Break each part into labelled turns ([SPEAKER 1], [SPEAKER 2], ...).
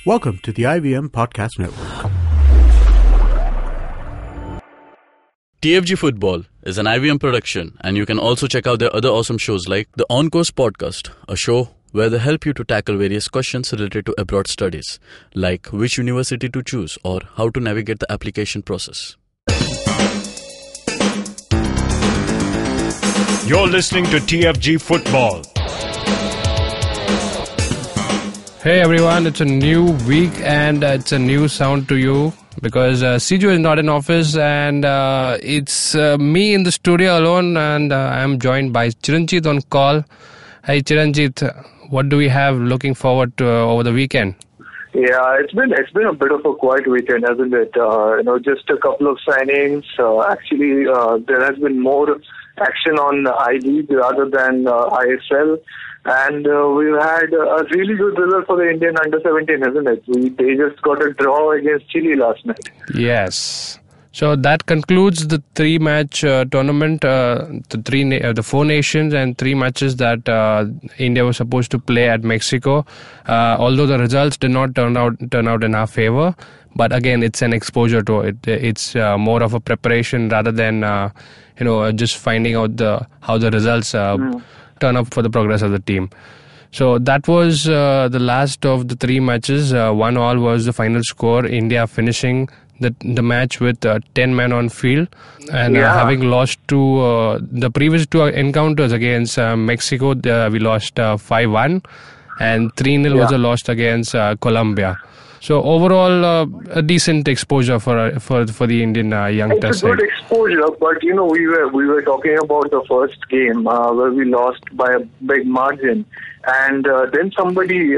[SPEAKER 1] Welcome to the IVM Podcast Network.
[SPEAKER 2] TFG Football is an IVM production, and you can also check out their other awesome shows like the On Course Podcast, a show where they help you to tackle various questions related to abroad studies, like which university to choose or how to navigate the application process.
[SPEAKER 3] You're listening to TFG Football.
[SPEAKER 4] Hey everyone, it's a new week and it's a new sound to you because Siju is not in office and it's me in the studio alone, and I'm joined by Chiranjit on call. Hey Chiranjit, what do we have looking forward to over the weekend?
[SPEAKER 5] Yeah, it's been a bit of a quiet weekend, hasn't it? Just a couple of signings. Actually, there has been more action on ILeague rather than ISL. And we've had a really good result for the Indian under-17, isn't it? They just got a draw against Chile last night.
[SPEAKER 4] Yes. So that concludes the three-match tournament, the four nations and three matches that India was supposed to play at Mexico. Although the results did not turn out in our favor, but again, it's an exposure to it. It's more of a preparation rather than just finding out how the results turn up for the progress of the team. So that was the last of the three matches. 1-1 was the final score. India finishing the match with 10 men on field, and having lost to the previous two encounters against Mexico, we lost 5-1, and 3-0 was a loss against Colombia. So overall, a decent exposure for the Indian young test side.
[SPEAKER 5] It's a good exposure, but we were talking about the first game where we lost by a big margin, and then somebody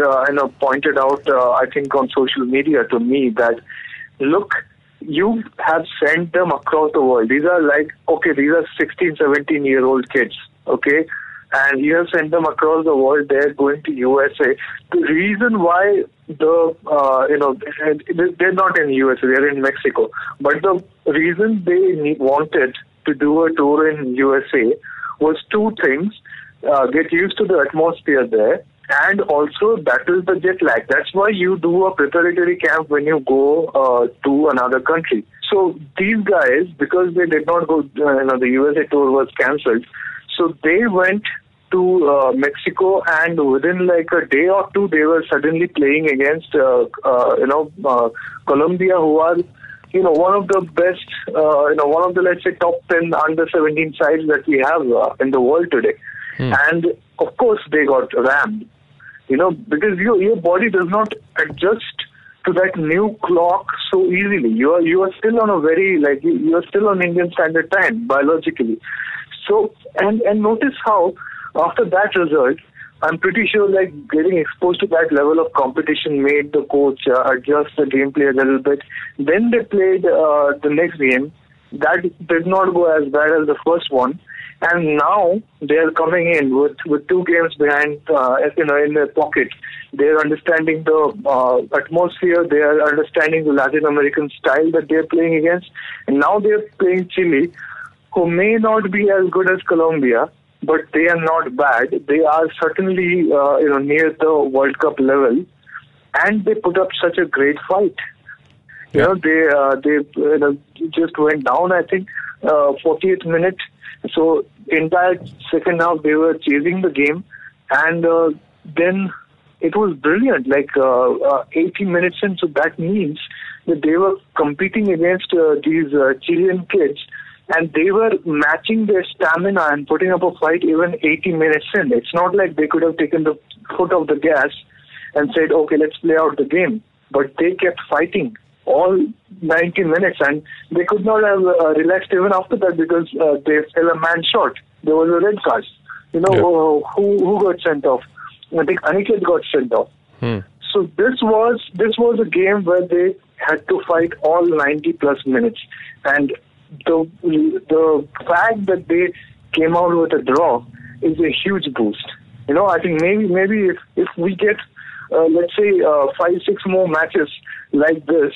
[SPEAKER 5] pointed out, I think on social media to me, that look, you have sent them across the world. These are 16, 17-year-old kids, okay? And you have sent them across the world. They're going to USA. The reason why they're not in USA, they're in Mexico. But the reason they wanted to do a tour in USA was two things. Get used to the atmosphere there, and also battle the jet lag. That's why you do a preparatory camp when you go to another country. So these guys, because they did not go, the USA tour was cancelled, so they went to Mexico, and within a day or two, they were suddenly playing against, Colombia, who are, one of the best, one of the, let's say, top 10 under-17 sides that we have in the world today. And, of course, they got rammed, because your body does not adjust to that new clock so easily. You are still on a very, you are still on Indian Standard Time, biologically. So, and notice how, after that result, I'm pretty sure getting exposed to that level of competition made the coach adjust the gameplay a little bit. Then they played the next game. That did not go as bad as the first one. And now they are coming in with 2 games behind, in their pocket. They are understanding the atmosphere. They are understanding the Latin American style that they are playing against. And now they are playing Chile, who may not be as good as Colombia, but they are not bad. They are certainly, near the World Cup level, and they put up such a great fight. They just went down, I think, 48th minute. So entire second half they were chasing the game, and then it was brilliant. 80 minutes in, so that means that they were competing against these Chilean kids. And they were matching their stamina and putting up a fight even 80 minutes in. It's not like they could have taken the foot off the gas and said, okay, let's play out the game. But they kept fighting all 90 minutes, and they could not have relaxed even after that, because they fell a man short. There was a red card. Who got sent off? I think Aniket got sent off. So this was a game where they had to fight all 90 plus minutes. And the fact that they came out with a draw is a huge boost. I think maybe if we get let's say 5-6 more matches like this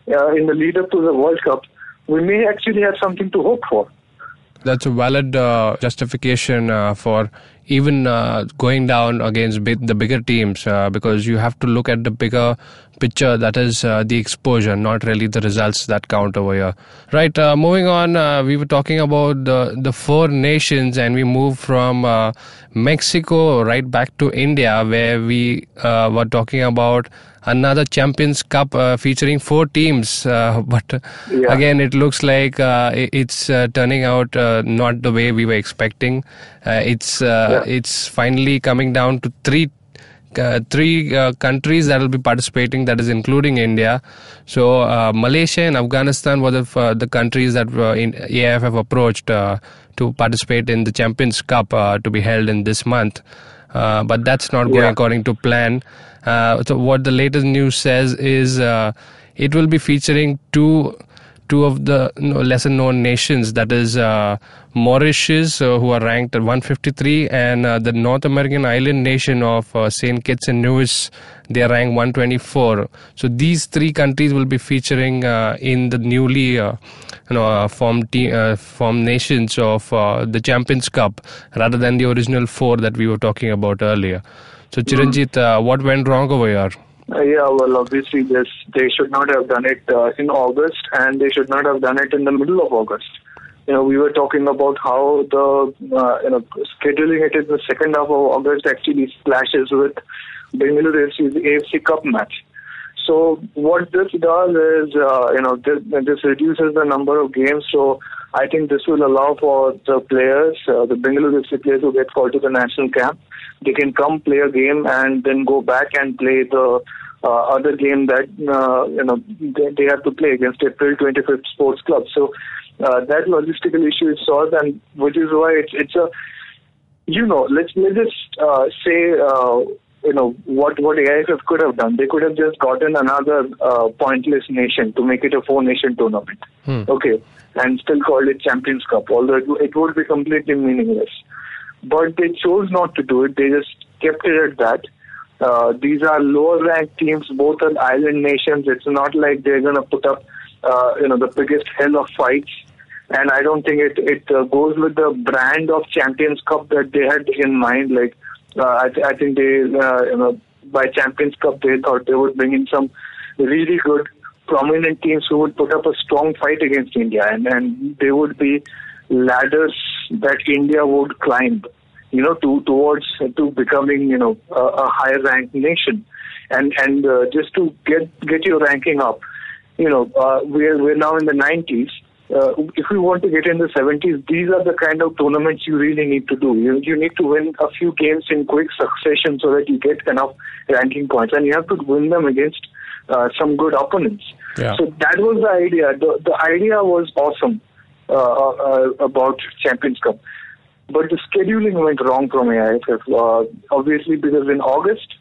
[SPEAKER 5] in the lead up to the World Cup, we may actually have something to hope for.
[SPEAKER 4] That's a valid justification for even going down against the bigger teams, because you have to look at the bigger picture, that is the exposure, not really the results that count over here. Right, moving on, we were talking about the four nations, and we moved from Mexico right back to India, where we were talking about another Champions Cup featuring four teams, but again it looks like it's turning out not the way we were expecting. It's finally coming down to three countries that will be participating, that is including India. So Malaysia and Afghanistan were the countries that in AIFF approached to participate in the Champions Cup to be held in this month. But that's not going according to plan. So what the latest news says is it will be featuring two of the lesser known nations, that is Mauritius, who are ranked at 153, and the North American island nation of St. Kitts and Nevis, they are ranked 124. So these three countries will be featuring in the newly formed nations of the Champions Cup, rather than the original four that we were talking about earlier. So Chiranjit, what went wrong over here?
[SPEAKER 5] Well, obviously they should not have done it in August, and they should not have done it in the middle of August. We were talking about how the scheduling it in the second half of August actually clashes with Bengaluru FC's AFC Cup match. So what this does is, this reduces the number of games. So I think this will allow for the players, the Bengaluru FC players who get called to the national camp, they can come play a game and then go back and play the other game that they have to play against April 25th Sports Club. So that logistical issue is solved, and which is why it's a let's just say what AIFF could have done. They could have just gotten another pointless nation to make it a 4-nation tournament, okay, and still called it Champions Cup, although it would be completely meaningless. But they chose not to do it. They just kept it at that. These are lower-ranked teams. Both are island nations. It's not like they're going to put up, the biggest hell of fights. And I don't think it goes with the brand of Champions Cup that they had in mind. Like, I think they, by Champions Cup, they thought they would bring in some really good, prominent teams who would put up a strong fight against India, and they would be ladders that India would climb, towards becoming, a higher ranked nation, and just to get your ranking up, we're now in the 90s. If we want to get in the 70s, these are the kind of tournaments you really need to do. You need to win a few games in quick succession so that you get enough ranking points, and you have to win them against some good opponents. Yeah. So that was the idea. The idea was awesome about Champions Cup, but the scheduling went wrong from AIFF. Obviously, because in August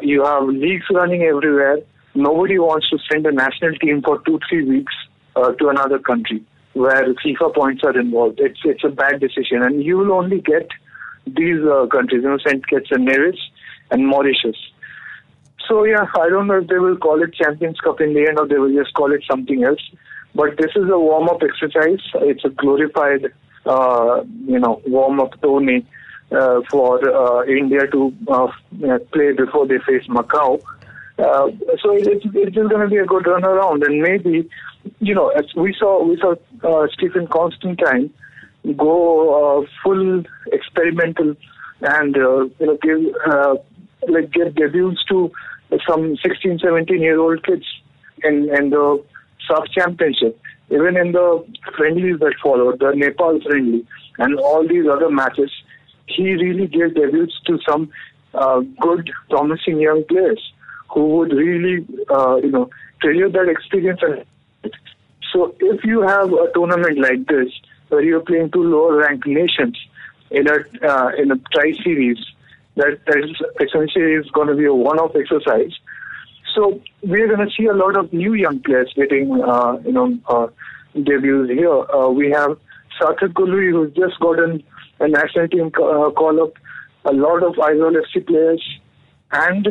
[SPEAKER 5] you have leagues running everywhere. Nobody wants to send a national team for 2-3 weeks to another country where FIFA points are involved. It's a bad decision, and you will only get these countries, St. Kitts and Nevis and Mauritius. So I don't know if they will call it Champions Cup in the end, or they will just call it something else. But this is a warm-up exercise. It's a glorified, warm-up tourney for India to play before they face Macau. So it's just going to be a good run around, and maybe, as we saw Stephen Constantine go full experimental and give debuts to some 16, 17-year-old kids in the SAF Championship, even in the friendlies that followed, the Nepal friendly, and all these other matches. He really gave debuts to some good, promising young players who would really, treasure that experience. So if you have a tournament like this, where you're playing two lower-ranked nations in a tri-series, that is essentially is going to be a one-off exercise. So we're going to see a lot of new young players getting, debuts here. We have Sarthak Gulri, who's just gotten a national team call-up, a lot of ISL FC players, and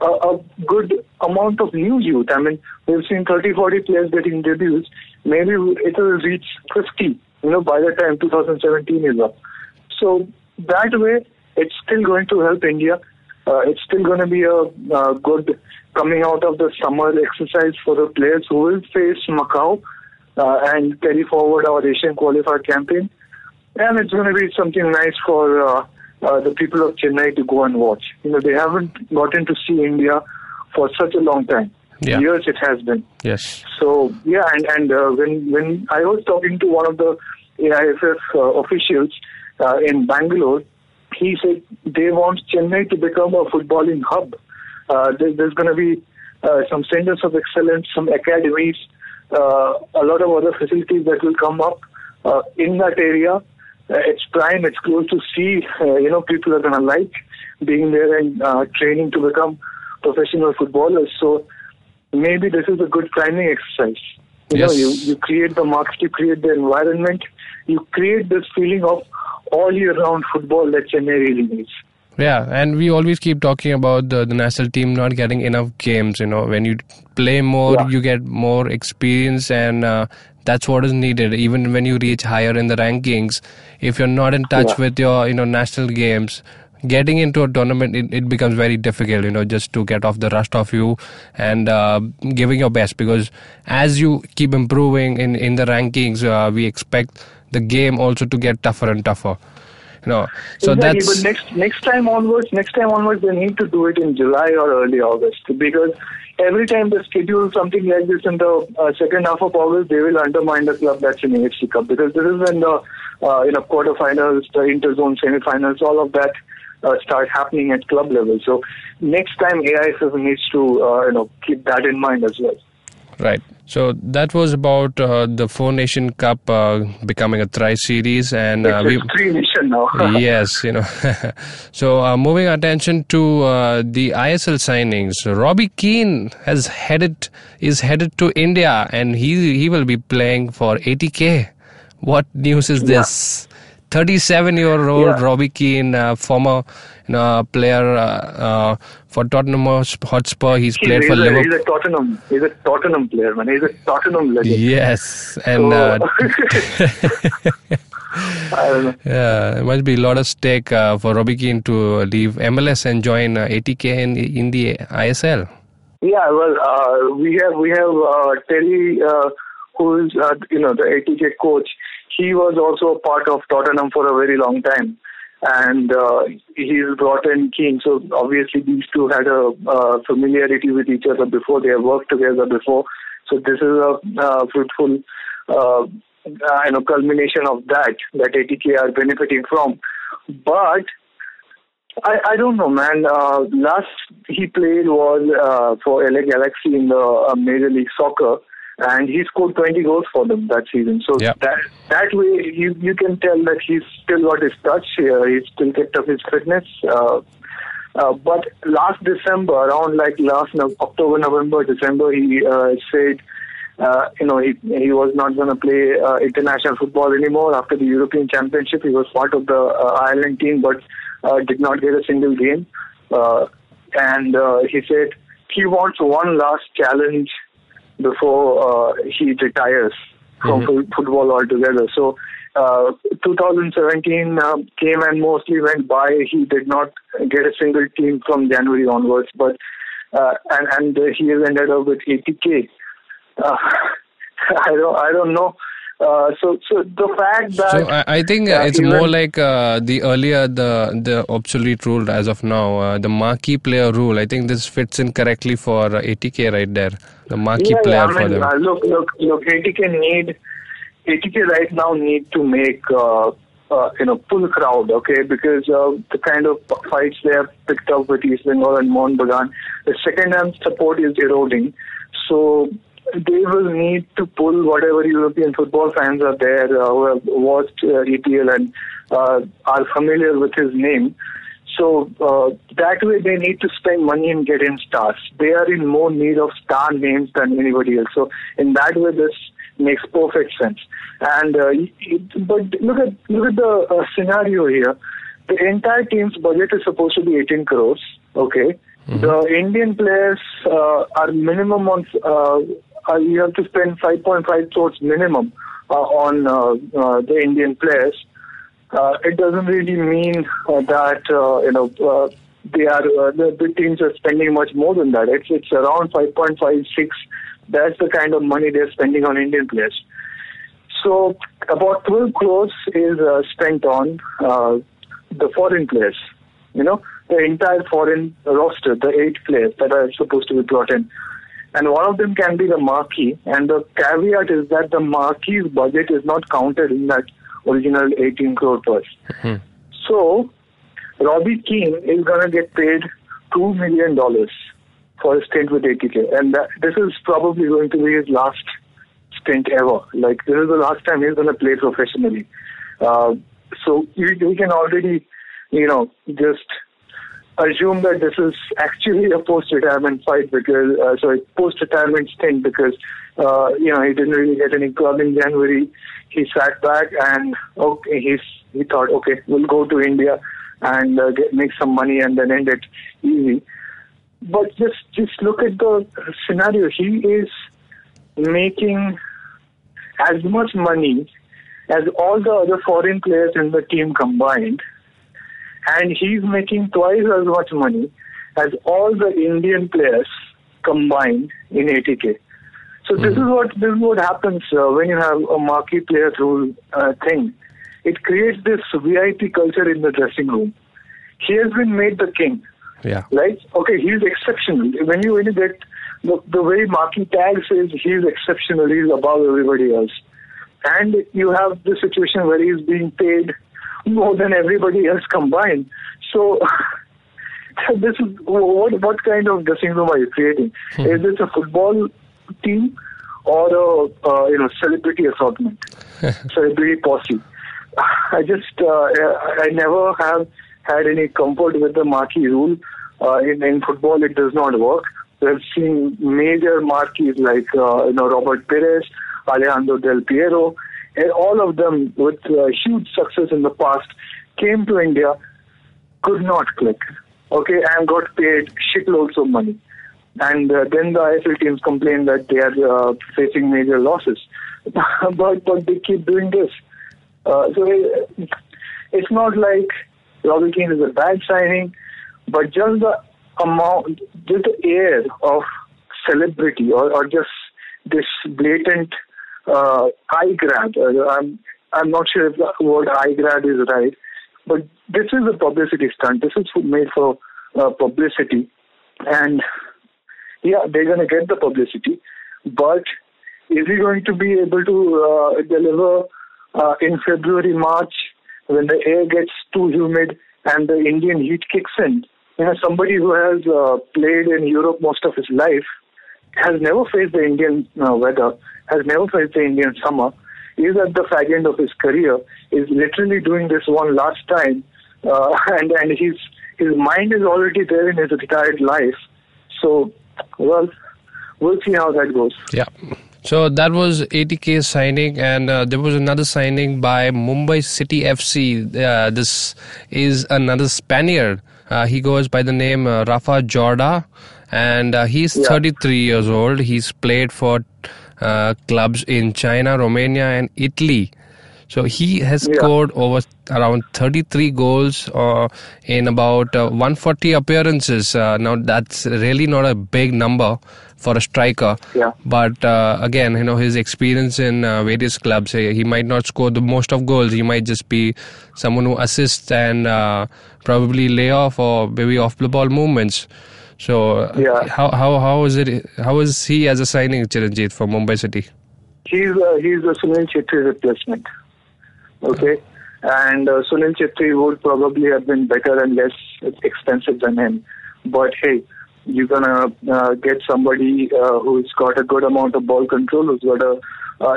[SPEAKER 5] a good amount of new youth. I mean, we've seen 30-40 players getting debuts. Maybe it will reach 50, by the time 2017 is up. So that way, it's still going to help India. It's still going to be a good coming out of the summer exercise for the players who will face Macau and carry forward our Asian qualifier campaign. And it's going to be something nice for the people of Chennai to go and watch. They haven't gotten to see India for such a long time.
[SPEAKER 4] Yeah.
[SPEAKER 5] Years it has been.
[SPEAKER 4] Yes.
[SPEAKER 5] So, yeah, and when I was talking to one of the AIFF officials in Bangalore, he said they want Chennai to become a footballing hub. There's going to be some centers of excellence, some academies, a lot of other facilities that will come up in that area. It's prime, it's close to sea. People are going to like being there and training to become professional footballers. So maybe this is a good priming exercise. You create the market, you create the environment, you create this feeling of all year round football that Chennai really needs.
[SPEAKER 4] Yeah, and we always keep talking about the national team not getting enough games. When you play more, you get more experience, and that's what is needed. Even when you reach higher in the rankings, if you're not in touch with your national games, getting into a tournament, it becomes very difficult, just to get off the rust of you and giving your best. Because as you keep improving in the rankings, we expect the game also to get tougher and tougher. So
[SPEAKER 5] exactly,
[SPEAKER 4] that's...
[SPEAKER 5] but next time onwards, they need to do it in July or early August, because every time they schedule something like this in the second half of August, they will undermine the club that's in AFC Cup, because this is when the quarterfinals, the interzone semifinals, all of that start happening at club level. So next time AIFF needs to keep that in mind as well.
[SPEAKER 4] Right. So that was about the Four Nation Cup becoming a Tri-Series, and
[SPEAKER 5] it's three nation now.
[SPEAKER 4] Yes, So moving our attention to the ISL signings, Robbie Keane is headed to India, and he will be playing for 80K. What news is this? 37-year-old Robbie Keane, former player for Tottenham Hotspur. He's played for Liverpool.
[SPEAKER 5] He's a Tottenham player, man. He's a Tottenham legend.
[SPEAKER 4] Yes, and
[SPEAKER 5] I don't know.
[SPEAKER 4] Yeah, it must be a lot of stake for Robbie Keane to leave MLS and join 80K in the ISL.
[SPEAKER 5] Yeah, well, we have Terry, who is the 80K coach. He was also a part of Tottenham for a very long time, and he's brought in Keane. So obviously these two had a familiarity with each other before. They have worked together before. So this is a fruitful culmination of that 80K are benefiting from. But I don't know, man. Last he played was for LA Galaxy in the Major League Soccer, and he scored 20 goals for them that season. So that way you can tell that he's still got his touch. He's still kept up his fitness. But last December, around last October, November, December, he said he was not going to play international football anymore after the European Championship. He was part of the Ireland team, but did not get a single game. And he said he wants one last challenge before he retires from football altogether. So 2017 came and mostly went by. He did not get a single team from January onwards, but and he has ended up with 80K. I don't know. So the fact that...
[SPEAKER 4] So I think it's more like the earlier, the obsolete rule as of now, the marquee player rule. I think this fits in correctly for 80K right there. The marquee player for them.
[SPEAKER 5] Look, 80K right now need to make full crowd, okay? Because the kind of fights they have picked up with East Bengal and Mohun Bagan, the second-hand support is eroding. So they will need to pull whatever European football fans are there who have watched EPL and are familiar with his name. So that way they need to spend money and get in stars. They are in more need of star names than anybody else. So in that way, this makes perfect sense. And but look at the scenario here. The entire team's budget is supposed to be 18 crores. Okay, the Indian players are minimum on. You have to spend 5.5 crores minimum on the Indian players. it doesn't really mean that they are the teams are spending much more than that. It's around 5.56. That's the kind of money they're spending on Indian players. So about 12 crores is spent on the foreign players. The entire foreign roster, the 8 players that are supposed to be brought in. And one of them can be the marquee. And the caveat is that the marquee's budget is not counted in that original 18 crore purse. Mm-hmm. So Robbie Keane is going to get paid $2 million for a stint with ATK. And this is probably going to be his last stint ever. Like, this is the last time he's going to play professionally. So we can already, just assume that this is actually a post-retirement fight because, post-retirement stint because, he didn't really get any club in January. He sat back and he thought, okay, we'll go to India and make some money and then end it easy. But just look at the scenario. He is making as much money as all the other foreign players in the team combined, and he's making twice as much money as all the Indian players combined in ATK. So this is what happens when you have a marquee player rule thing. It creates this VIP culture in the dressing room. He has been made the king.
[SPEAKER 4] Yeah.
[SPEAKER 5] Right? Okay, he's exceptional. When you get the way marquee tag says, he's exceptional. He's above everybody else. And you have the situation where he's being paid more than everybody else combined. So this is what kind of dressing room are you creating? Is this a football team or a celebrity assortment, celebrity posse? I never have had any comfort with the marquee rule. In football, it does not work. We've seen major marquees like Robert Perez, Alejandro Del Piero, and all of them with huge success in the past came to India, could not click, okay, and got paid shitloads of money. And then the ISL teams complain that they are facing major losses. but they keep doing this. So it's not like Robbie Keane is a bad signing, but just the amount, just the air of celebrity or just this blatant eye grab. I'm not sure if the word eye grab is right, but this is a publicity stunt. This is made for publicity, and yeah, they're going to get the publicity, but is he going to be able to deliver in February, March, when the air gets too humid and the Indian heat kicks in? Somebody who has played in Europe most of his life, has never faced the Indian weather, has never faced the Indian summer, is at the fag end of his career, is literally doing this one last time, and his mind is already there in his retired life. So, well, we'll see how that goes.
[SPEAKER 4] Yeah. So that was ATK's signing, and there was another signing by Mumbai City FC. This is another Spaniard. He goes by the name Rafa Jorda, and he's 33 years old. He's played for clubs in China, Romania, and Italy. So he has scored over around 33 goals in about 140 appearances. Now that's really not a big number for a striker.
[SPEAKER 5] Yeah.
[SPEAKER 4] But again, his experience in various clubs, he might not score the most of goals. He might just be someone who assists and probably lay off or maybe off the ball movements. So how is he as a signing, Chiranjit, for Mumbai City?
[SPEAKER 5] He's a Sunil Chhetri replacement. Okay, and Sunil Chhetri would probably have been better and less expensive than him. But hey, you're gonna get somebody who's got a good amount of ball control, who's got a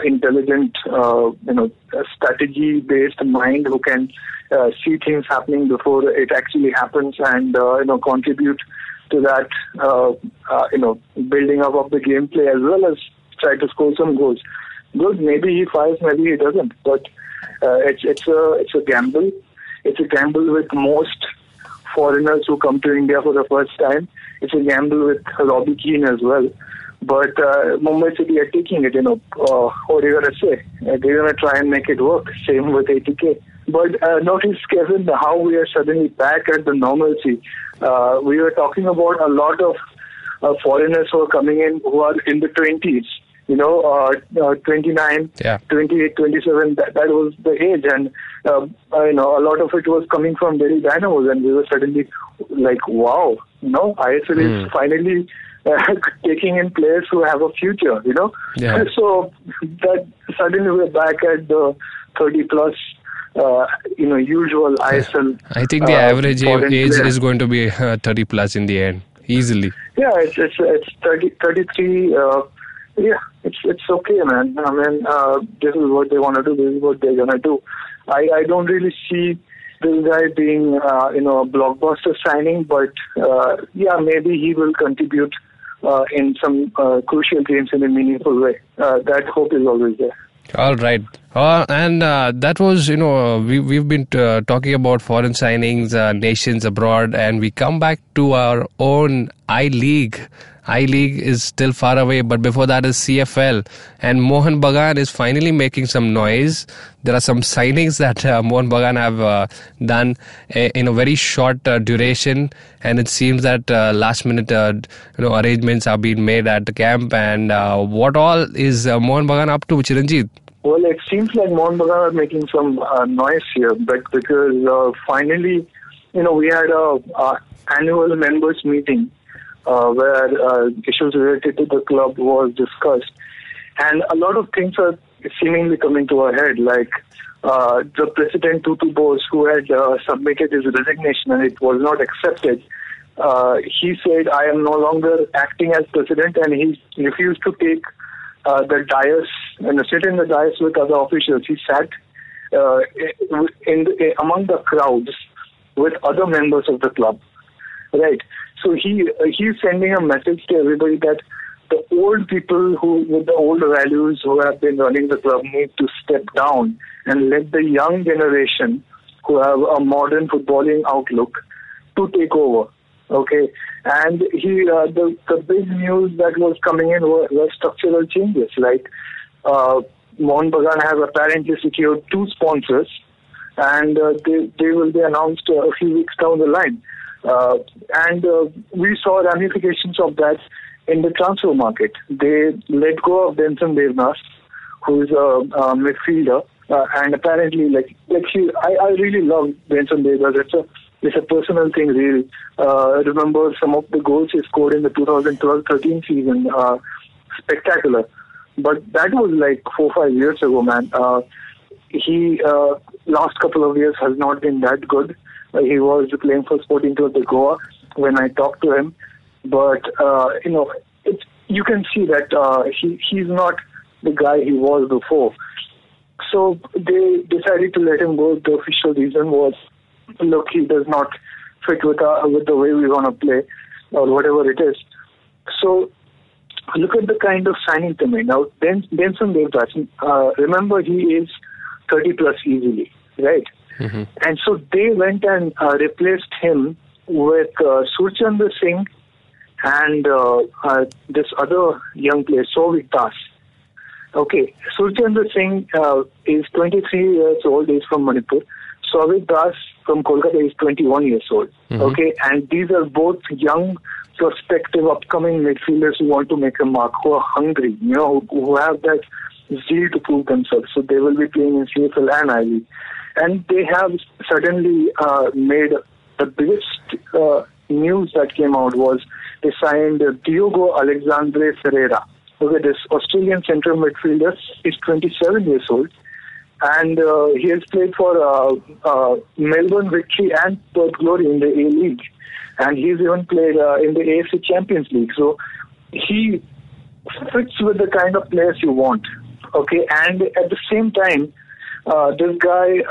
[SPEAKER 5] intelligent, strategy-based mind, who can see things happening before it actually happens, and contribute to that, building up of the gameplay as well as try to score some goals. Good, maybe he fires, maybe he doesn't, but it's a gamble. It's a gamble with most foreigners who come to India for the first time. It's a gamble with Robbie Keane as well. But Mumbai City are taking it, what are you going to say? They're going to try and make it work. Same with ATK. But notice, Kevin, how we are suddenly back at the normalcy. We were talking about a lot of foreigners who are coming in who are in the 20s. 29, 28, 27, that was the age. And, a lot of it was coming from very dynamos. And we were suddenly like, wow, ISL is finally taking in players who have a future,
[SPEAKER 4] Yeah.
[SPEAKER 5] So that suddenly we're back at the 30 plus, usual ISL.
[SPEAKER 4] I think the average age
[SPEAKER 5] player.
[SPEAKER 4] is going to be 30 plus in the end, easily.
[SPEAKER 5] Yeah, it's 30, 33. It's okay, man. I mean, this is what they want to do. This is what they're gonna do. I don't really see this guy being, a blockbuster signing, but maybe he will contribute in some crucial games in a meaningful way. That hope is always there.
[SPEAKER 4] All right. And that was, we've been talking about foreign signings, nations abroad, and we come back to our own ILeague. ILeague is still far away, but before that is CFL. And Mohun Bagan is finally making some noise. There are some signings that Mohun Bagan have done in a very short duration, and it seems that last-minute arrangements are being made at the camp. And what all is Mohun Bagan up to, Chiranjeev?
[SPEAKER 5] Well, it seems like Mohun Bagan are making some noise here, but because finally, we had a annual members meeting where issues related to the club was discussed, and a lot of things are seemingly coming to a head, like the president Tutu Bose, who had submitted his resignation and it was not accepted. He said, I am no longer acting as president, and he refused to take the dais and sit in the dais with other officials. He sat among the crowds with other members of the club, right? So he's sending a message to everybody that the old people who with the old values who have been running the club need to step down and let the young generation who have a modern footballing outlook to take over. Okay, and the big news that was coming in were structural changes. Like Mohun Bagan has apparently secured 2 sponsors, and they will be announced a few weeks down the line. And we saw ramifications of that in the transfer market. They let go of Denson Devnas, who is a midfielder, and apparently, I really love Denson Devnas. It's a personal thing, really. I remember some of the goals he scored in the 2012-13 season. Spectacular. But that was like 4-5 years ago, man. He last couple of years has not been that good. He was playing for Sporting Club de Goa when I talked to him. But, you can see that he's not the guy he was before. So they decided to let him go. The official reason was, look, he does not fit with the way we want to play or whatever it is. So look at the kind of signing they made. Now, Denson Devdas, remember, he is 30 plus easily, right? Mm-hmm. And so they went and replaced him with Surchandra Singh and this other young player, Souvik Das. Okay, Surchandra Singh is 23 years old, he's from Manipur. Souvik Das from Kolkata is 21 years old. Mm-hmm. Okay, and these are both young, prospective, upcoming midfielders who want to make a mark, who are hungry, who have that zeal to prove themselves. So they will be playing in CFL and ILeague. And they have suddenly made the biggest news that came out was they signed Diogo Ferreira. Okay, this Australian central midfielder is 27 years old. And he has played for Melbourne Victory and Perth Glory in the A-League. And he's even played in the AFC Champions League. So he fits with the kind of players you want. Okay, and at the same time, this guy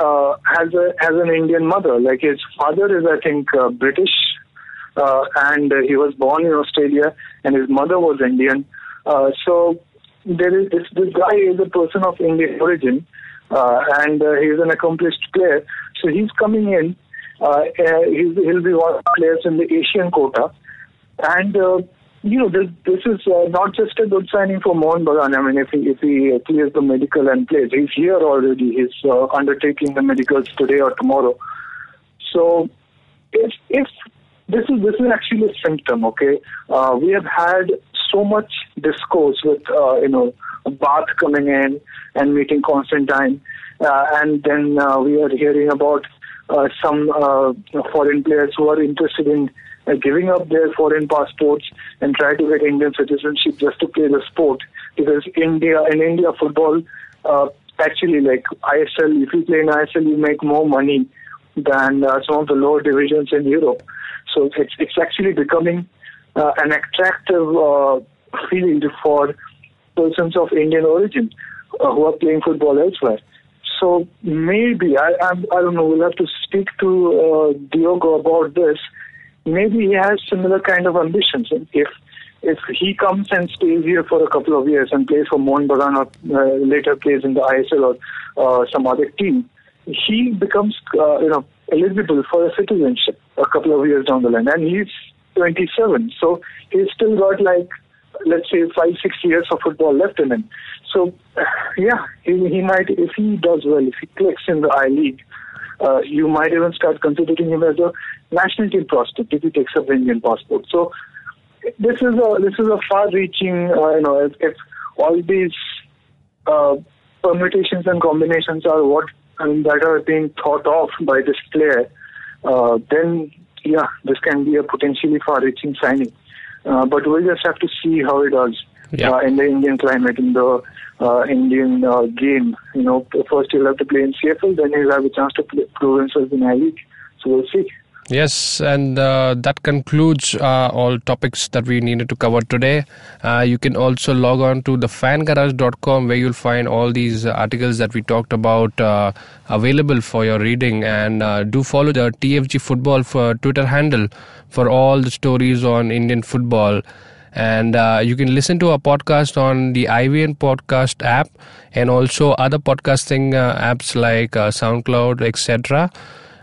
[SPEAKER 5] has an Indian mother. Like his father is, I think, British, and he was born in Australia, and his mother was Indian. So there is this guy is a person of Indian origin, and he's an accomplished player. So he's coming in. He'll be one of the players in the Asian quota, and This is not just a good signing for Mohun Bagan. I mean, if he clears the medical and plays, he's here already. He's undertaking the medicals today or tomorrow. So, if this is actually a symptom, okay? We have had so much discourse with Bath coming in and meeting Constantine, and then we are hearing about some foreign players who are interested in giving up their foreign passports and try to get Indian citizenship just to play the sport. Because in India football, actually like ISL, if you play in ISL, you make more money than some of the lower divisions in Europe. So it's actually becoming an attractive field for persons of Indian origin who are playing football elsewhere. So maybe, I don't know, we'll have to speak to Diogo about this. Maybe he has similar kind of ambitions. If he comes and stays here for a couple of years and plays for Mohun Bagan or later plays in the ISL or some other team, he becomes eligible for a citizenship a couple of years down the line. And he's 27, so he's still got let's say 5-6 years of football left in him. So he might, if he does well, if he clicks in the ILeague, you might even start considering him as a national team prospect if he takes up the Indian passport. So this is a far-reaching, if all these permutations and combinations are that are being thought of by this player, then this can be a potentially far-reaching signing. But we'll just have to see how it does in the Indian climate, in the Indian game. First he'll have to play in CFL, then he'll have a chance to prove himself in ILeague. So we'll see.
[SPEAKER 4] Yes, and that concludes all topics that we needed to cover today. You can also log on to thefangarage.com, where you'll find all these articles that we talked about available for your reading. And do follow the TFG Football for Twitter handle for all the stories on Indian football. And you can listen to our podcast on the IVN podcast app and also other podcasting apps like SoundCloud, etc.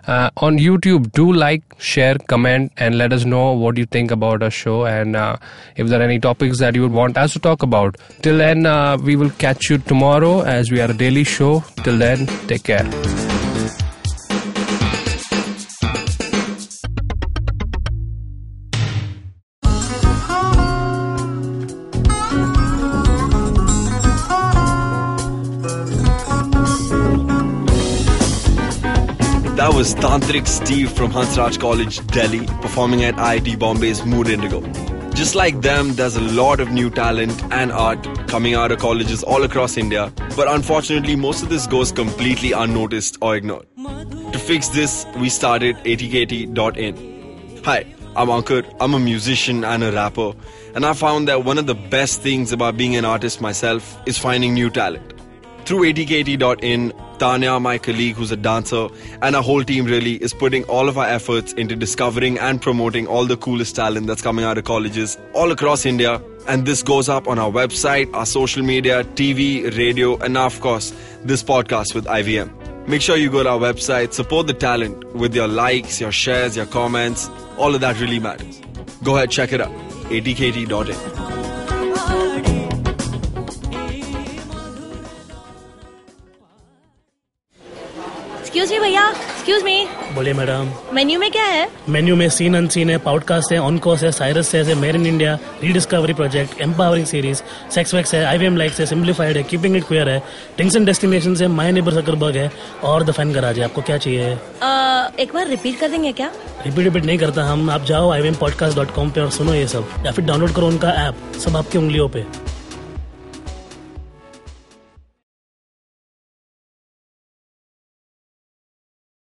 [SPEAKER 4] On YouTube, do like, share, comment, and let us know what you think about our show and if there are any topics that you would want us to talk about. Till then, we will catch you tomorrow as we are a daily show. Till then, take care.
[SPEAKER 6] That was Tantrik Steve from Hansraj College, Delhi, performing at IIT Bombay's Mood Indigo. Just like them, there's a lot of new talent and art coming out of colleges all across India, but unfortunately most of this goes completely unnoticed or ignored. To fix this, we started atkt.in. Hi, I'm Ankur, I'm a musician and a rapper, and I found that one of the best things about being an artist myself is finding new talent. Through atkt.in, Tanya, my colleague who's a dancer, and our whole team really is putting all of our efforts into discovering and promoting all the coolest talent that's coming out of colleges all across India. And this goes up on our website, our social media, TV, radio, and now, of course, this podcast with IVM. Make sure you go to our website, support the talent with your likes, your shares, your comments. All of that really matters. Go ahead, check it out. atkt.in.
[SPEAKER 7] Excuse me भैया, excuse me.
[SPEAKER 8] बोलिए madam.
[SPEAKER 7] Menu में क्या है?
[SPEAKER 8] Menu में scene unseen है, podcast है, on course है, Cyrus है, made in India, rediscovery project, empowering series, sex wax है, IVM लाइक्स है, सिंप्लीफाइड है, कीपिंग इट क्वियर है, थिंग्स एंड डेस्टिनेशंस है, माय नेबर सकरबर्ग है और द फैन गराज है. आपको क्या चाहिए?
[SPEAKER 7] एक बार रिपीट कर देंगे क्या?
[SPEAKER 8] रिपीट नहीं करता हम. आप जाओ IVMpodcast.com पे और सुनो ये सब, या फिर डाउनलोड करो उनका ऐप, सब आपकी उंगलियों पे.